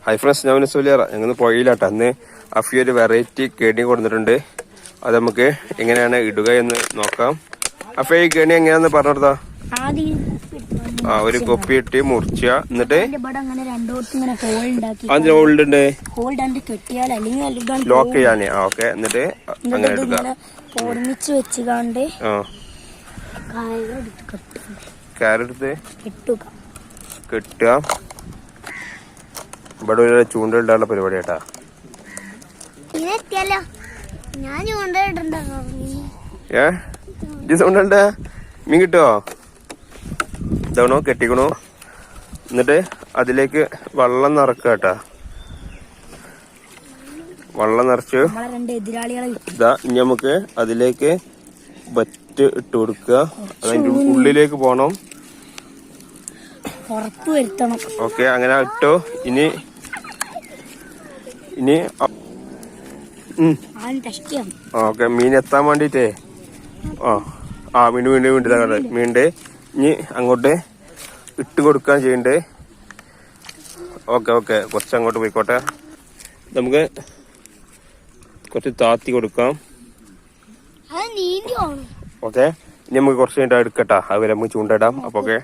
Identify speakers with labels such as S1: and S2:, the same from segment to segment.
S1: Hi friends, ഞാൻ സുലിയറ. ഞങ്ങൾ പുഴയിലാട്ടോ. അന്ന് അഫി ഒരു വെറൈറ്റി കെണി കൊടുത്തിട്ടുണ്ട്. അത് നമുക്ക് എങ്ങനെയാണ് ഇടുക എന്ന് നോക്കാം. അഫി ഈ കെണി എങ്ങനെയാന്ന് പറഞ്ഞെടുത്താ? ഒരു കൊപ്പി ഇട്ട് മുറിച്ച എന്നിട്ട് അതിന് ഹോൾഡ് ലോക്ക് ചെയ്യാനേ. ഓക്കെ, എന്നിട്ട് അങ്ങനെ എടുക്കാം. കയറെടുത്ത് കെട്ടുക. ഇവിടെ ഒരു ചൂണ്ടയിടാനുള്ള പരിപാടി കേട്ടാ. ചൂണ്ടണ്ട മീൻ കിട്ടുവോ? ഇതാണോ കെട്ടിക്കണോ? എന്നിട്ട് അതിലേക്ക് വെള്ളം നിറക്കുക കേട്ടാ. വെള്ളം നിറച്ച് ഇതാ ഇനി നമുക്ക് അതിലേക്ക് ബറ്റ് ഇട്ട് കൊടുക്കുക. അതിന്റെ ഉള്ളിലേക്ക് പോണം. ഓക്കെ, അങ്ങനെ ഇട്ടോ. ഇനി ഓക്കെ, മീൻ എത്താൻ വേണ്ടിട്ടേ വീണ്ടും മീൻ്റെ ഇനി അങ്ങോട്ട് ഇട്ട് കൊടുക്കാൻ ചെയ്യണ്ടേ. ഓക്കെ, കുറച്ച് അങ്ങോട്ട് പോയിക്കോട്ടെ. നമുക്ക് കുറച്ച് താത്തി കൊടുക്കാം. ഓക്കെ, ഇനി നമുക്ക് കുറച്ച് കഴിഞ്ഞിട്ട് എടുക്കട്ടാ. അതുവരെ നമുക്ക് ചൂണ്ടിടാം. അപ്പൊ ഓക്കെ,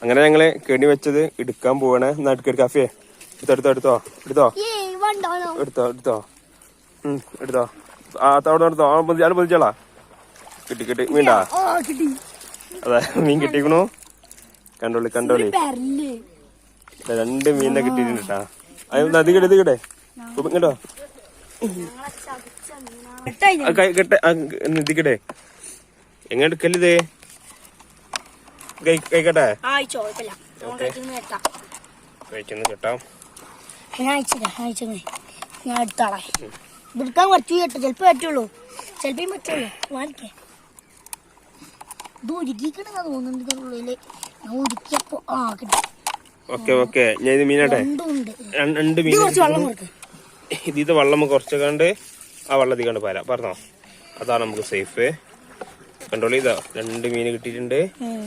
S1: അങ്ങനെ ഞങ്ങള് കെണി വെച്ചത് എടുക്കാൻ പോവാണ്. എന്നാ എടുക്കാം. അഫിയെ എടുത്തോ. അവിടെ പൊതിച്ചോളാ. കിട്ടി വീണ്ടാ. അതെ, മീൻ കിട്ടിക്കണു. കണ്ടോളി 2 മീനിനെ കിട്ടിയിട്ടുണ്ട് കേട്ടാ. അത് കിട്ടെ ഇങ്ങോട്ടോ. ഇതിക്കട്ടെ എങ്ങനെ എടുക്കല്ലേ? കഴിക്കട്ടെ. കഴിച്ചെന്ന് കേട്ടാ.
S2: ഞാൻ എടുത്താളെ എടുക്കാൻ പറ്റൂ കേട്ടോ. ചിലപ്പോ പറ്റുള്ളൂ, ചിലപ്പോ പറ്റുള്ളൂ. വാങ്ങിക്കേ ഇത് ഉരുക്കിക്കണ തോന്നുന്നുണ്ട്. ഉള്ളില് ഞാൻ ഉരുക്കിയപ്പോ കിട്ടി.
S1: ഓക്കെ, ഞാൻ ഇത് മീനാട്ടെ. 2 മീൻ ഇത് വെള്ളം കുറച്ചൊക്കെ ആ വെള്ളത്തിൽ കണ്ട് പറഞ്ഞോ. അതാണ് നമുക്ക് സേഫ്. കണ്ടോളി. ഇതാ 2 മീൻ കിട്ടിയിട്ടുണ്ട്.